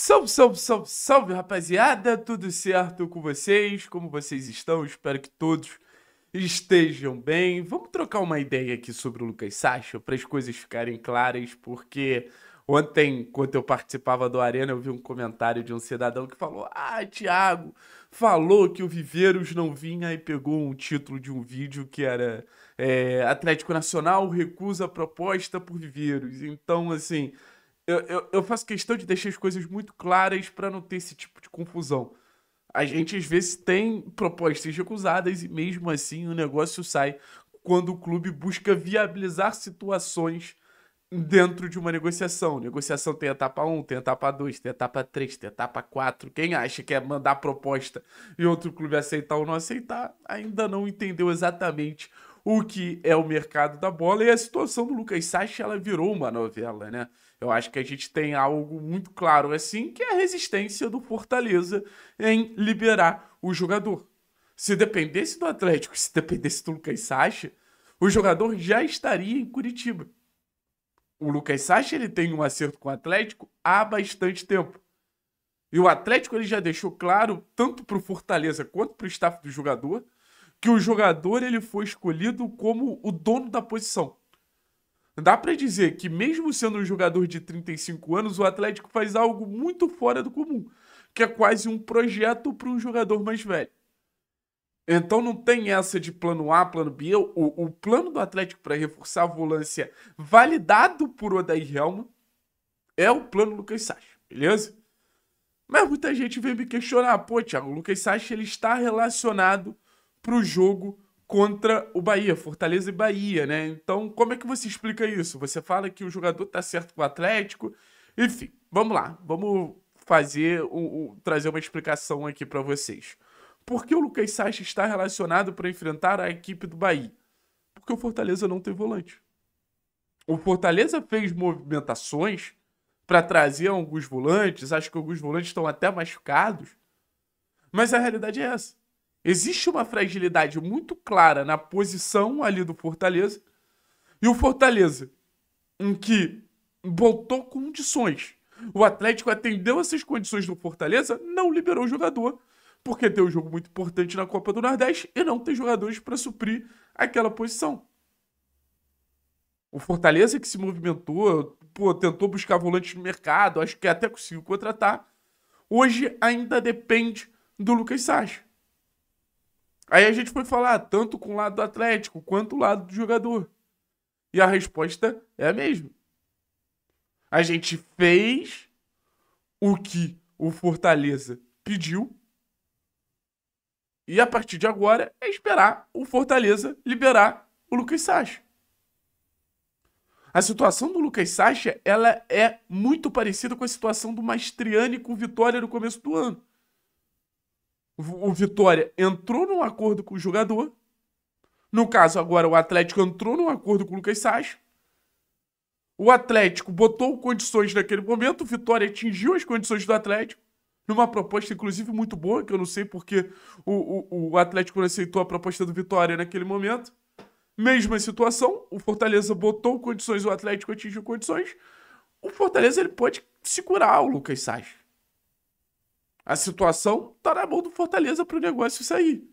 Salve, salve, salve, salve, rapaziada! Tudo certo com vocês? Como vocês estão? Espero que todos estejam bem. Vamos trocar uma ideia aqui sobre o Lucas Sacha para as coisas ficarem claras, porque ontem, enquanto eu participava do Arena, eu vi um comentário de um cidadão que falou: Ah, Thiago, falou que o Viveiros não vinha e pegou um título de um vídeo que era Atlético Nacional recusa a proposta por Viveiros. Então, assim. Eu faço questão de deixar as coisas muito claras para não ter esse tipo de confusão. A gente às vezes tem propostas recusadas e mesmo assim o negócio sai quando o clube busca viabilizar situações dentro de uma negociação. Negociação tem etapa um, tem etapa 2, tem etapa 3, tem etapa 4. Quem acha que é mandar proposta e outro clube aceitar ou não aceitar, ainda não entendeu exatamente o que é o mercado da bola. E a situação do Lucas Sacha, ela virou uma novela, né? Eu acho que a gente tem algo muito claro assim, que é a resistência do Fortaleza em liberar o jogador. Se dependesse do Atlético, se dependesse do Lucas Sacha, o jogador já estaria em Curitiba. O Lucas Sacha, ele tem um acerto com o Atlético há bastante tempo. E o Atlético, ele já deixou claro, tanto para o Fortaleza quanto para o staff do jogador, que o jogador ele foi escolhido como o dono da posição. Dá para dizer que mesmo sendo um jogador de 35 anos, o Atlético faz algo muito fora do comum, que é quase um projeto para um jogador mais velho. Então não tem essa de plano A, plano B. O plano do Atlético para reforçar a volância validado por Odair Helma é o plano Lucas Sacha, beleza? Mas muita gente vem me questionar, pô, Thiago, o Lucas Sacha ele está relacionado para o jogo contra o Bahia, Fortaleza e Bahia, né? Então, como é que você explica isso? Você fala que o jogador tá certo com o Atlético, enfim, vamos lá, vamos fazer trazer uma explicação aqui para vocês. Por que o Lucas Sacha está relacionado para enfrentar a equipe do Bahia? Porque o Fortaleza não tem volante. O Fortaleza fez movimentações para trazer alguns volantes, acho que alguns volantes estão até machucados, mas a realidade é essa. Existe uma fragilidade muito clara na posição ali do Fortaleza. E o Fortaleza, em que botou condições. O Atlético atendeu essas condições do Fortaleza, não liberou o jogador, porque tem um jogo muito importante na Copa do Nordeste e não tem jogadores para suprir aquela posição. O Fortaleza que se movimentou, pô, tentou buscar volantes no mercado, acho que até conseguiu contratar. Hoje ainda depende do Lucas Sacha. Aí a gente foi falar tanto com o lado do Atlético quanto o lado do jogador. E a resposta é a mesma. A gente fez o que o Fortaleza pediu. E a partir de agora é esperar o Fortaleza liberar o Lucas Sacha. A situação do Lucas Sacha, ela é muito parecida com a situação do Mastriani com o Vitória no começo do ano. O Vitória entrou num acordo com o jogador. No caso, agora, o Atlético entrou num acordo com o Lucas Sacha. O Atlético botou condições naquele momento. O Vitória atingiu as condições do Atlético. Numa proposta, inclusive, muito boa, que eu não sei porque o Atlético não aceitou a proposta do Vitória naquele momento. Mesma situação, o Fortaleza botou condições, o Atlético atingiu condições. O Fortaleza ele pode segurar o Lucas Sacha. A situação tá na mão do Fortaleza para o negócio sair.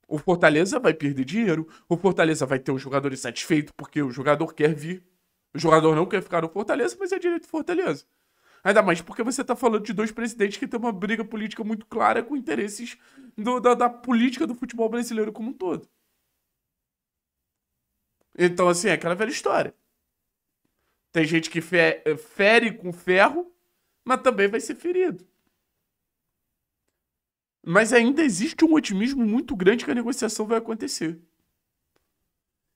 O Fortaleza vai perder dinheiro, o Fortaleza vai ter um jogador insatisfeito porque o jogador quer vir. O jogador não quer ficar no Fortaleza, mas é direito do Fortaleza. Ainda mais porque você tá falando de dois presidentes que têm uma briga política muito clara com interesses da política do futebol brasileiro como um todo. Então, assim, é aquela velha história. Tem gente que fere com ferro, mas também vai ser ferido. Mas ainda existe um otimismo muito grande que a negociação vai acontecer.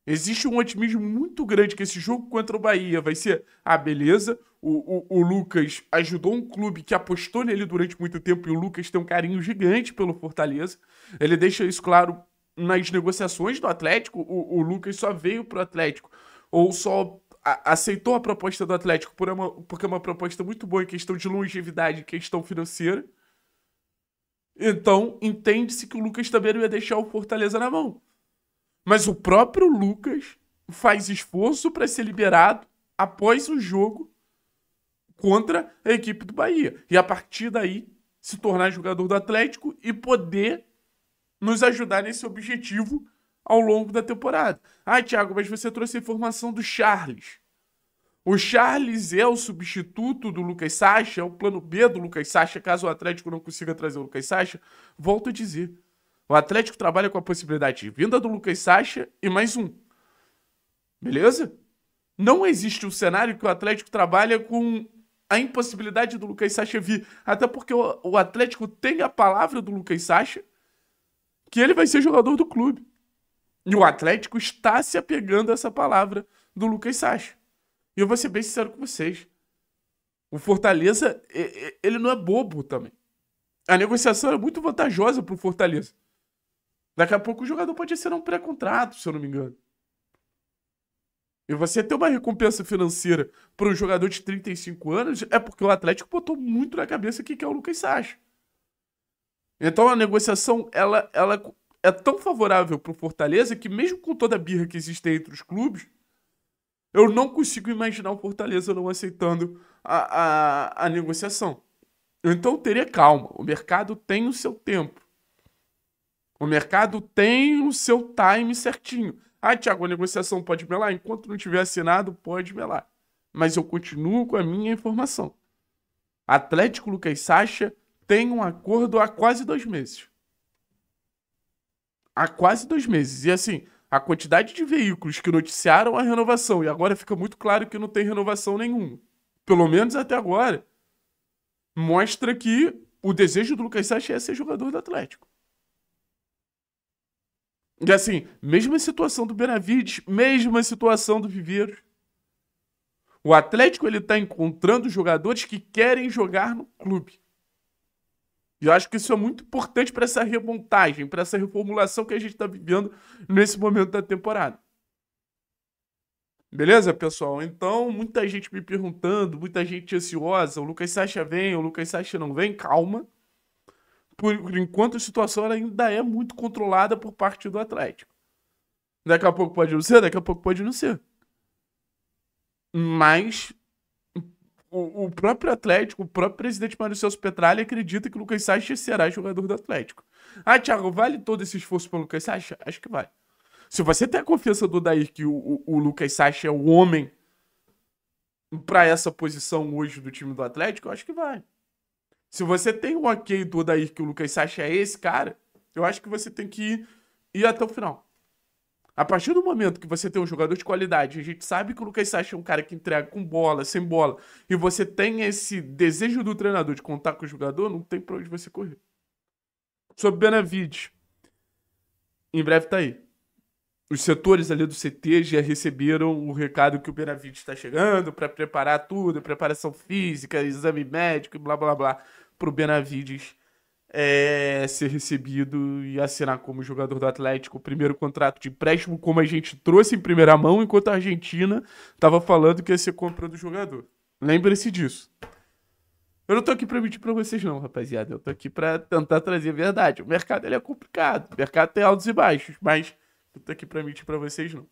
Existe um otimismo muito grande que esse jogo contra o Bahia vai ser, beleza, o Lucas ajudou um clube que apostou nele durante muito tempo e o Lucas tem um carinho gigante pelo Fortaleza. Ele deixa isso claro nas negociações do Atlético. O Lucas só veio pro Atlético ou só aceitou a proposta do Atlético porque é uma proposta muito boa em questão de longevidade, em questão financeira. Então, entende-se que o Lucas também não ia deixar o Fortaleza na mão. Mas o próprio Lucas faz esforço para ser liberado após o jogo contra a equipe do Bahia. E a partir daí, se tornar jogador do Atlético e poder nos ajudar nesse objetivo ao longo da temporada. Ah, Thiago, mas você trouxe a informação do Charles. O Charles é o substituto do Lucas Sacha, é o plano B do Lucas Sacha, caso o Atlético não consiga trazer o Lucas Sacha. Volto a dizer, o Atlético trabalha com a possibilidade de vinda do Lucas Sacha e mais um. Beleza? Não existe um cenário que o Atlético trabalha com a impossibilidade do Lucas Sacha vir. Até porque o Atlético tem a palavra do Lucas Sacha que ele vai ser jogador do clube. E o Atlético está se apegando a essa palavra do Lucas Sacha. E eu vou ser bem sincero com vocês. O Fortaleza, ele não é bobo também. A negociação é muito vantajosa para o Fortaleza. Daqui a pouco o jogador pode assinar um pré-contrato, se eu não me engano. E você ter uma recompensa financeira para um jogador de 35 anos é porque o Atlético botou muito na cabeça que é o Lucas Sacha. Então a negociação ela é tão favorável para o Fortaleza que mesmo com toda a birra que existe entre os clubes, eu não consigo imaginar o Fortaleza não aceitando a negociação. Então teria calma. O mercado tem o seu tempo. O mercado tem o seu time certinho. Ah, Thiago, a negociação pode melar? Enquanto não tiver assinado, pode melar. Mas eu continuo com a minha informação. Atlético Lucas Sacha tem um acordo há quase 2 meses. Há quase 2 meses. E assim, a quantidade de veículos que noticiaram a renovação, e agora fica muito claro que não tem renovação nenhuma, pelo menos até agora, mostra que o desejo do Lucas Sacha é ser jogador do Atlético. E assim, mesma situação do Benavides, mesma situação do Viveiros. O Atlético ele tá encontrando jogadores que querem jogar no clube. E eu acho que isso é muito importante para essa remontagem, para essa reformulação que a gente está vivendo nesse momento da temporada. Beleza, pessoal? Então, muita gente me perguntando, muita gente ansiosa, o Lucas Sacha vem, o Lucas Sacha não vem, calma. Por enquanto a situação ainda é muito controlada por parte do Atlético. Daqui a pouco pode não ser, daqui a pouco pode não ser. Mas o próprio Atlético, o próprio presidente Mário Celso Petralha acredita que o Lucas Sacha será jogador do Atlético. Ah, Thiago, vale todo esse esforço para o Lucas Sacha? Acho que vale. Se você tem a confiança do Odair que o Lucas Sacha é o homem para essa posição hoje do time do Atlético, eu acho que vai. Se você tem o ok do Odair que o Lucas Sacha é esse cara, eu acho que você tem que ir até o final. A partir do momento que você tem um jogador de qualidade, a gente sabe que o Lucas Sacha é um cara que entrega com bola, sem bola, e você tem esse desejo do treinador de contar com o jogador, não tem pra onde você correr. Sobre Benavides, em breve tá aí. Os setores ali do CT já receberam o recado que o Benavides está chegando para preparar tudo, preparação física, exame médico e blá blá blá, para o Benavides ser recebido e assinar como jogador do Atlético o primeiro contrato de empréstimo, como a gente trouxe em primeira mão, enquanto a Argentina estava falando que ia ser compra do jogador. Lembre-se disso. Eu não tô aqui pra mentir pra vocês não, rapaziada. Eu tô aqui pra tentar trazer a verdade. O mercado ele é complicado, o mercado tem altos e baixos, mas eu tô aqui pra mentir pra vocês não.